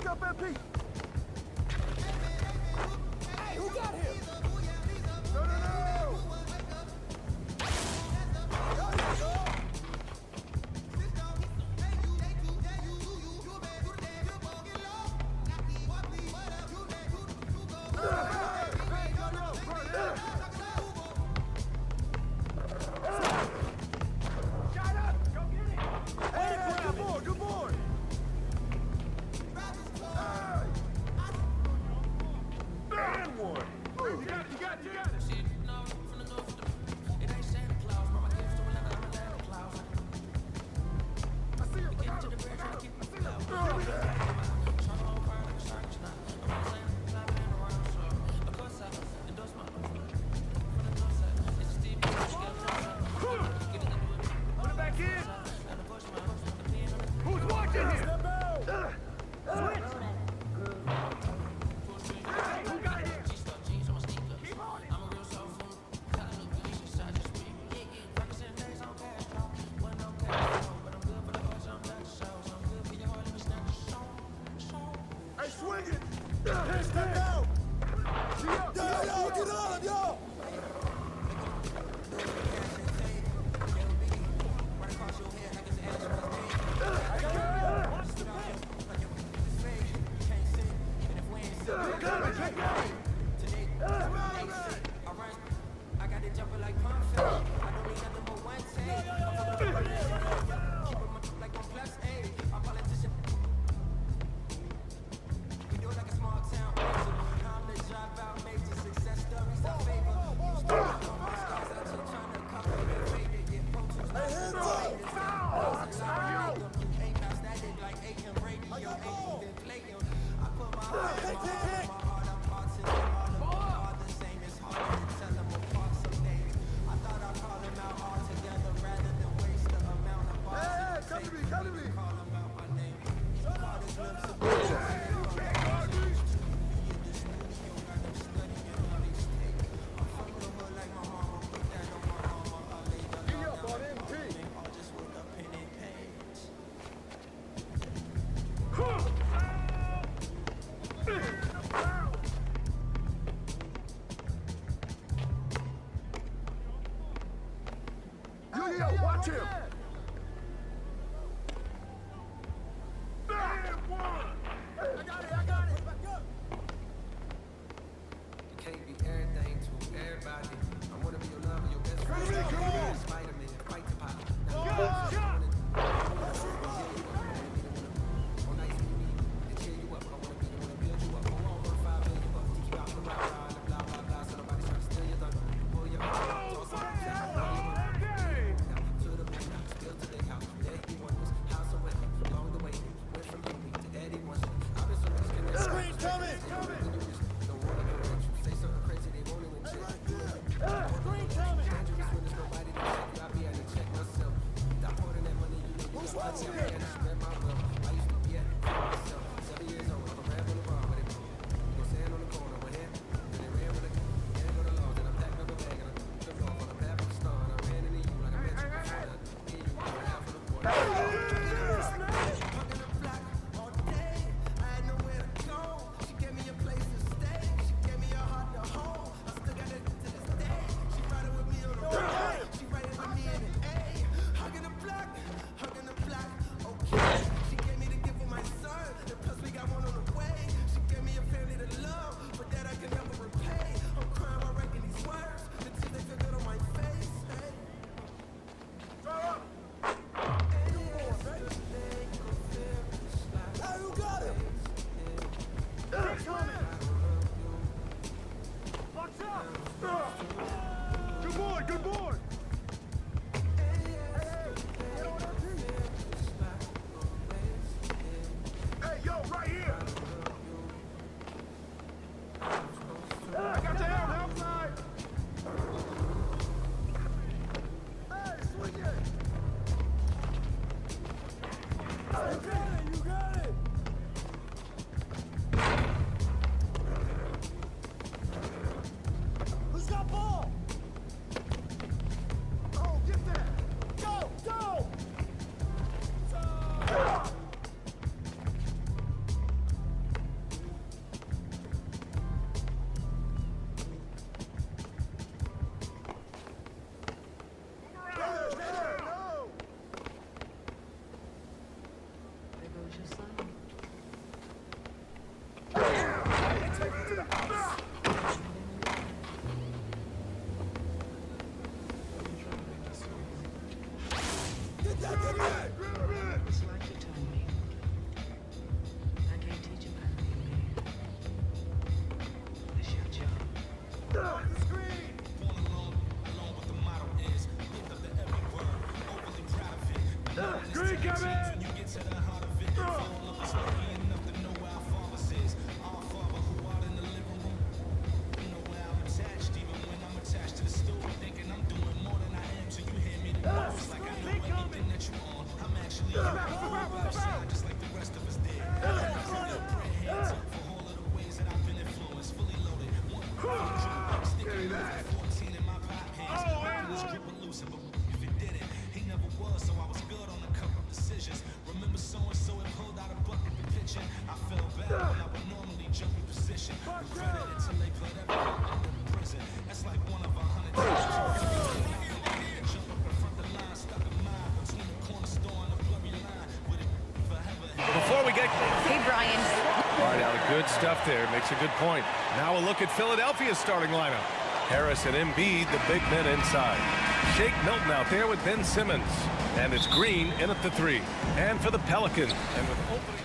up MP. Hey, who got him? No, no, no! Watch him! I got it! Back up! You can't be everything to everybody. I wanna be your lover, your best friend. Spider-Man, fight the pot. Before we get... Hey, Brian. All right, Alec, good stuff there. Makes a good point. Now a look at Philadelphia's starting lineup. Harris and Embiid, the big men inside. Shake Milton out there with Ben Simmons. And it's Green in at the 3. And for the Pelicans. And with opening...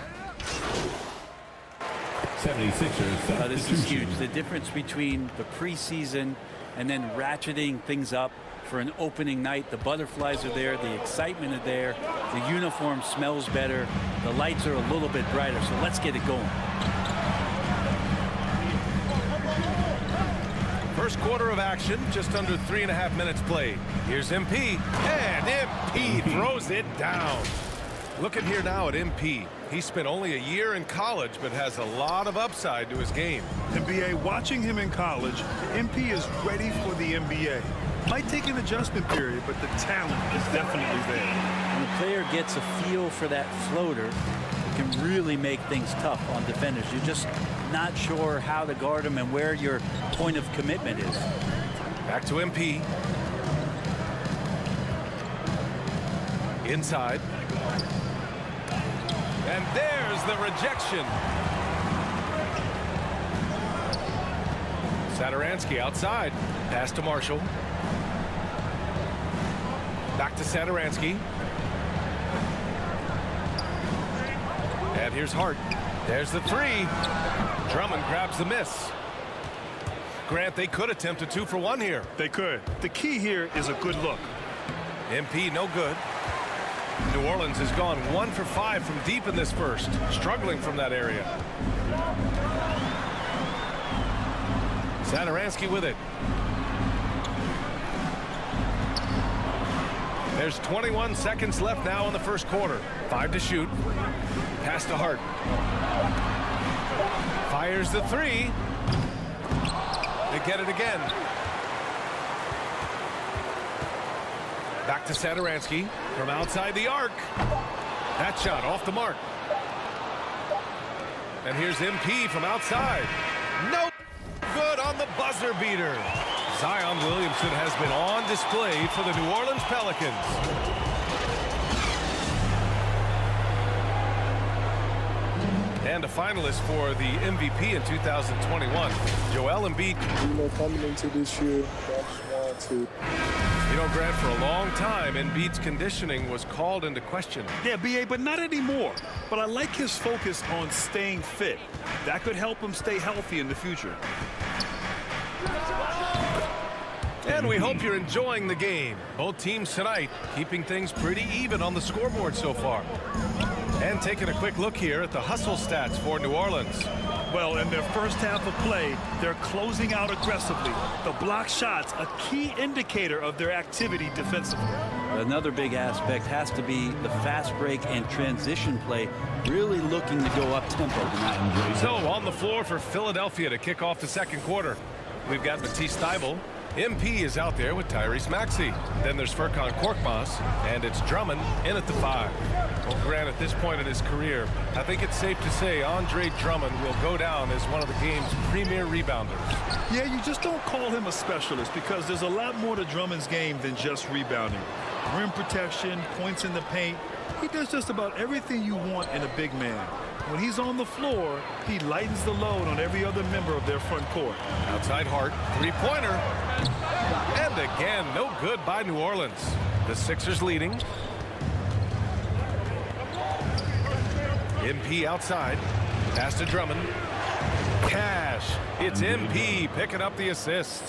76ers. This is huge. The difference between the preseason and then ratcheting things up for an opening night. The butterflies are there. The excitement is there. The uniform smells better. The lights are a little bit brighter. So let's get it going. First quarter of action, just under 3.5 minutes played. Here's MP, and MP throws it down. Looking here now at MP. He spent only a year in college, but has a lot of upside to his game. NBA, watching him in college, MP is ready for the NBA. Might take an adjustment period, but the talent is definitely there. When a player gets a feel for that floater, it can really make things tough on defenders. You're just not sure how to guard them and where your point of commitment is. Back to MP. Inside. And there's the rejection. Satoransky outside. Pass to Marshall. Back to Satoransky. And here's Hart. There's the 3. Drummond grabs the miss. Grant, they could attempt a 2-for-1 here. They could. The key here is a good look. MP no good. New Orleans has gone 1 for 5 from deep in this first, struggling from that area. Satoransky with it. There's 21 seconds left now in the first quarter. 5 to shoot. Pass to Hart. Fires the 3. They get it again. Back to Satoransky from outside the arc. That shot off the mark. And here's MP from outside. No good on the buzzer beater. Zion Williamson has been on display for the New Orleans Pelicans. And a finalist for the MVP in 2021, Joel Embiid. Coming into this year, I just wanted to... You know, Grant, for a long time, Embiid's conditioning was called into question. Yeah, B.A., but not anymore. But I like his focus on staying fit. That could help him stay healthy in the future. And we hope you're enjoying the game. Both teams tonight keeping things pretty even on the scoreboard so far. And taking a quick look here at the hustle stats for New Orleans. Well, in their first half of play, they're closing out aggressively. The block shots, a key indicator of their activity defensively. Another big aspect has to be the fast break and transition play, really looking to go up tempo tonight. So on the floor for Philadelphia to kick off the second quarter, we've got Matisse Thybulle. MP is out there with Tyrese Maxey. Then there's Furkan Korkmaz, and it's Drummond in at the 5. Well, Grant, at this point in his career, I think it's safe to say Andre Drummond will go down as one of the game's premier rebounders. Yeah, you just don't call him a specialist because there's a lot more to Drummond's game than just rebounding. Rim protection, points in the paint. He does just about everything you want in a big man. When he's on the floor, he lightens the load on every other member of their front court. Outside Hart, three-pointer. And again, no good by New Orleans. The Sixers leading. MP outside. Pass to Drummond. Cash. It's MP picking up the assist.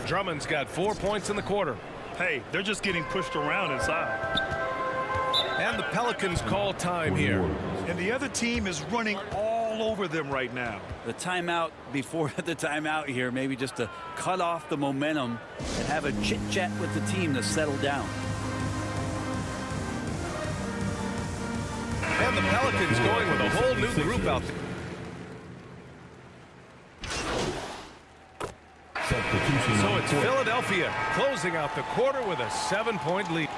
Drummond's got 4 points in the quarter. Hey, they're just getting pushed around inside. And the Pelicans call time here. And the other team is running all over them right now. The timeout before the timeout here, maybe just to cut off the momentum and have a chit-chat with the team to settle down. And the Pelicans going with a whole new group out there. So it's Philadelphia closing out the quarter with a 7-point lead.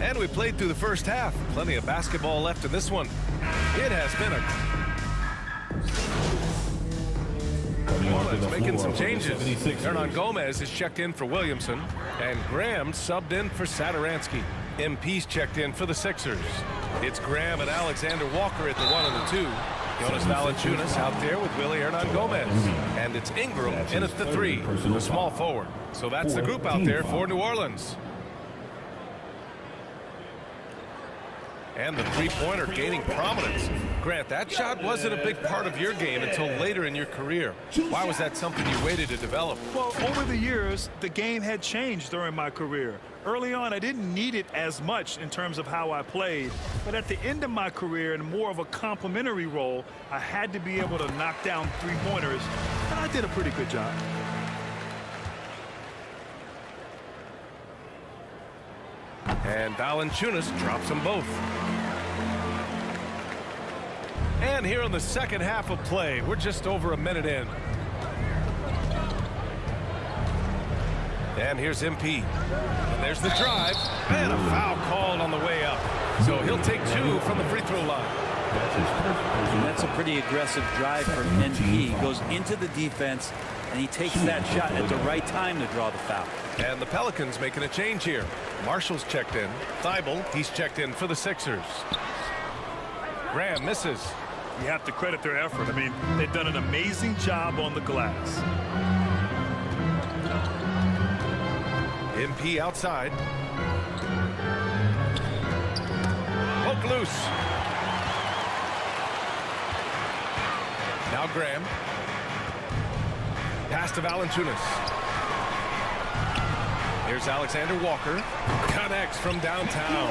And we played through the first half. Plenty of basketball left in this one. It has been making some changes. Hernan Gomez is checked in for Williamson, and Graham subbed in for Satoransky. MP's checked in for the Sixers. It's Graham and Alexander Walker at the 1 and the 2. Jonas Valanciunas out there with Willie Hernan Gomez. And it's Ingram in at the 3, the small forward. So that's the group out there for New Orleans. And the three-pointer gaining prominence. Grant, that shot wasn't a big part of your game until later in your career. Why was that something you waited to develop? Well, over the years, the game had changed during my career. Early on, I didn't need it as much in terms of how I played. But at the end of my career, in more of a complementary role, I had to be able to knock down three-pointers, and I did a pretty good job. And Valanciunas drops them both. And here in the second half of play, we're just over a minute in. And here's MP. And there's the drive. And a foul called on the way up. So he'll take 2 from the free throw line. That's a pretty aggressive drive from NP. He goes into the defense, and he takes that shot at the right time to draw the foul. And the Pelicans making a change here. Marshall's checked in. Thibault, he's checked in for the Sixers. Graham misses. You have to credit their effort. I mean, they've done an amazing job on the glass. MP outside. Poke loose. Now Graham. Pass to Valanciunas. Here's Alexander Walker. Connects from downtown.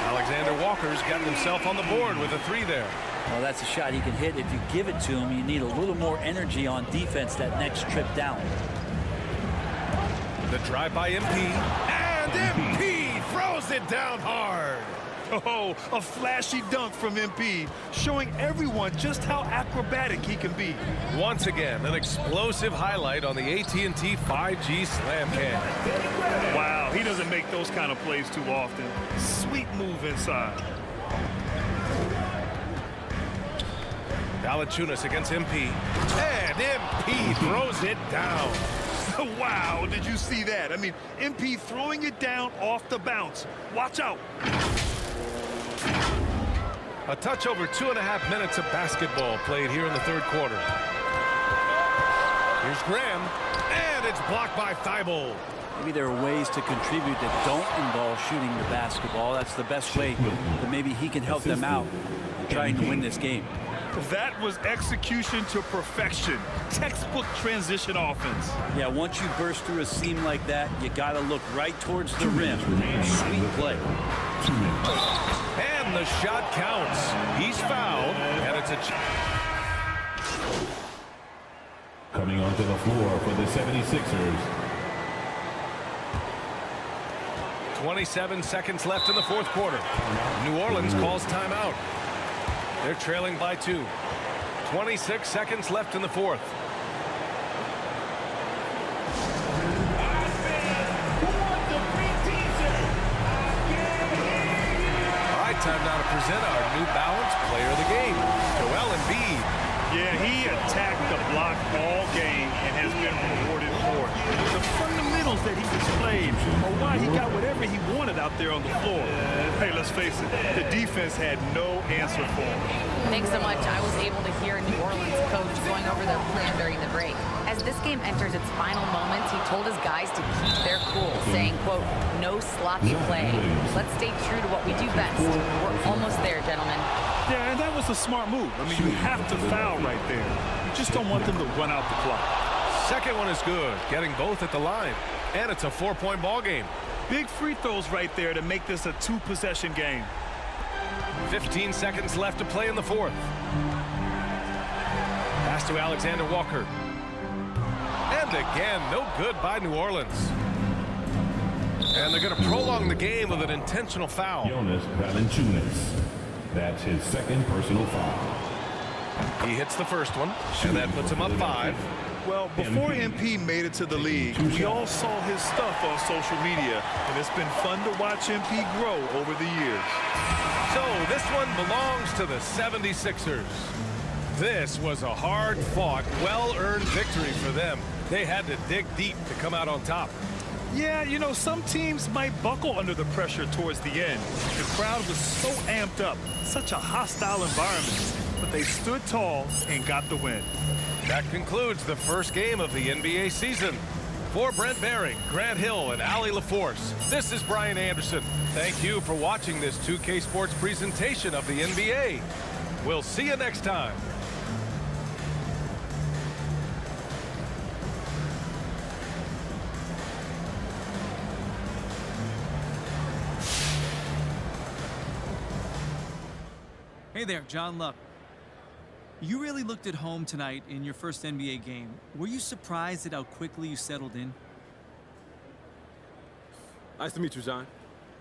Alexander Walker's gotten himself on the board with a 3 there. Well, that's a shot he can hit. If you give it to him, you need a little more energy on defense that next trip down. The drive by MP. And MP throws it down hard. Oh, a flashy dunk from MP, showing everyone just how acrobatic he can be. Once again, an explosive highlight on the AT&T 5G Slam Cam. Wow, he doesn't make those kind of plays too often. Sweet move inside. Valanciunas against MP. And MP throws it down. Wow, did you see that? I mean, MP throwing it down off the bounce. Watch out. A touch over 2.5 minutes of basketball played here in the third quarter. Here's Graham, and it's blocked by Thibault. Maybe there are ways to contribute that don't involve shooting the basketball. That's the best way that maybe he can help them out trying to win this game. That was execution to perfection. Textbook transition offense. Yeah, once you burst through a seam like that, you got to look right towards the rim. Sweet play. And the shot counts. He's fouled, and it's a... Coming onto the floor for the 76ers. 27 seconds left in the fourth quarter. New Orleans calls timeout. They're trailing by 2. 26 seconds left in the fourth. All right, time now to present our New Balance Player of the Game, Joel Embiid. Yeah, he attacked the block all game and has been rewarded for it. The fundamentals that he displayed are why he got whatever he wanted out out there on the floor. Hey, let's face it, the defense had no answer for him. Thanks so much. I was able to hear New Orleans coach going over their plan during the break. As this game enters its final moments, he told his guys to keep their cool, saying, quote, no sloppy play. Let's stay true to what we do best. We're almost there, gentlemen. Yeah, and that was a smart move. I mean, you have to foul right there. You just don't want them to run out the clock. Second one is good, getting both at the line. And it's a 4-point ball game. Big free throws right there to make this a 2-possession game. 15 seconds left to play in the fourth. Pass to Alexander Walker. And again, no good by New Orleans. And they're going to prolong the game with an intentional foul. Jonas Valanciunas. That's his second personal foul. He hits the first one, and that puts him up 5. Well, before MP made it to the league, we all saw his stuff on social media, and it's been fun to watch MP grow over the years. So this one belongs to the 76ers. This was a hard-fought, well-earned victory for them. They had to dig deep to come out on top. Yeah, you know, some teams might buckle under the pressure towards the end. The crowd was so amped up, such a hostile environment, but they stood tall and got the win. That concludes the first game of the NBA season. For Brent Baring, Grant Hill, and Allie LaForce, this is Brian Anderson. Thank you for watching this 2K Sports presentation of the NBA. We'll see you next time. Hey there, John Luck. You really looked at home tonight in your first NBA game. Were you surprised at how quickly you settled in? Nice to meet you, John.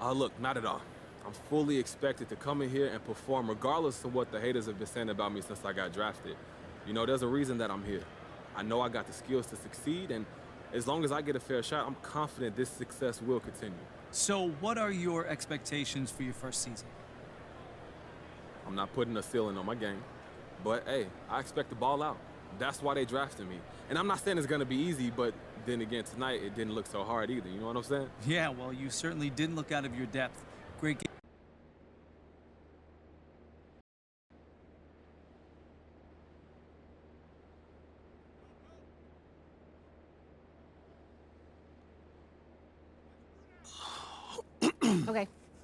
Look, not at all. I'm fully expected to come in here and perform regardless of what the haters have been saying about me since I got drafted. You know, there's a reason that I'm here. I know I got the skills to succeed, and as long as I get a fair shot, I'm confident this success will continue. So what are your expectations for your first season? I'm not putting a ceiling on my game, but hey, I expect to ball out. That's why they drafted me. And I'm not saying it's gonna be easy, but then again, tonight, it didn't look so hard either. You know what I'm saying? Yeah, well, you certainly didn't look out of your depth. Great game.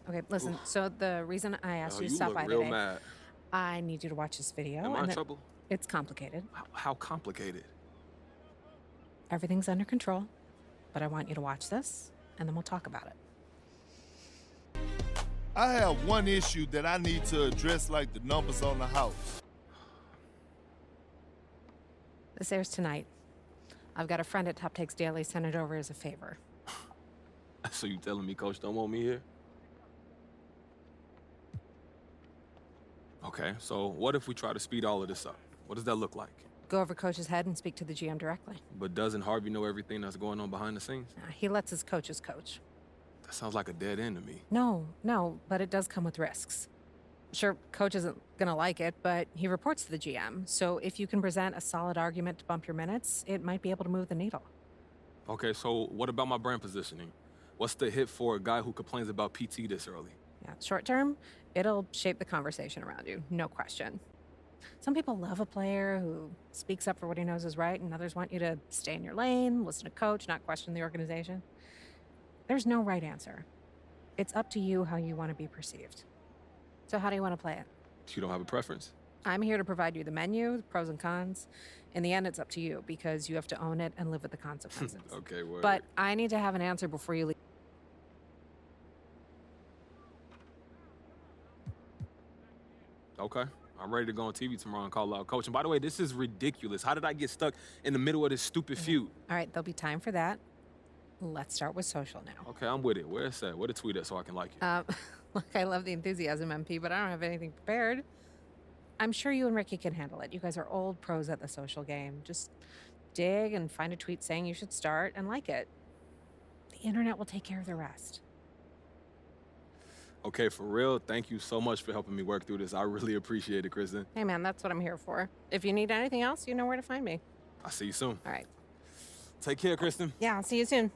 Okay, listen, so the reason I asked you to stop by real today, mad. I need you to watch this video. Am I in and trouble? It's complicated. How complicated? Everything's under control, but I want you to watch this, and then we'll talk about it. I have one issue that I need to address like the numbers on the house. This airs tonight. I've got a friend at Top Takes Daily send it over as a favor. So you telling me Coach don't want me here? Okay, so what if we try to speed all of this up? What does that look like? Go over Coach's head and speak to the GM directly. But doesn't Harvey know everything that's going on behind the scenes? He lets his coaches coach. That sounds like a dead end to me. No, but it does come with risks. Sure, Coach isn't gonna like it, but he reports to the GM. So if you can present a solid argument to bump your minutes, it might be able to move the needle. Okay, so what about my brand positioning? What's the hit for a guy who complains about PT this early? Yeah, short term, it'll shape the conversation around you, no question. Some people love a player who speaks up for what he knows is right, and others want you to stay in your lane, listen to Coach, not question the organization. There's no right answer. It's up to you how you want to be perceived. So how do you want to play it? You don't have a preference? I'm here to provide you the menu, the pros and cons. In the end, it's up to you because you have to own it and live with the consequences. Okay, word. But I need to have an answer before you leave. Okay, I'm ready to go on TV tomorrow and call out Coach. And by the way, this is ridiculous. How did I get stuck in the middle of this stupid feud? All right, there'll be time for that. Let's start with social now. Okay, I'm with it. Where is that? Where to tweet at so I can like it? Look, I love the enthusiasm, MP, but I don't have anything prepared. I'm sure you and Ricky can handle it. You guys are old pros at the social game. Just dig and find a tweet saying you should start and like it. The internet will take care of the rest. Okay, for real, thank you so much for helping me work through this. I really appreciate it, Kristen. Hey, man, that's what I'm here for. If you need anything else, you know where to find me. I'll see you soon. All right. Take care, Kristen. Yeah, I'll see you soon.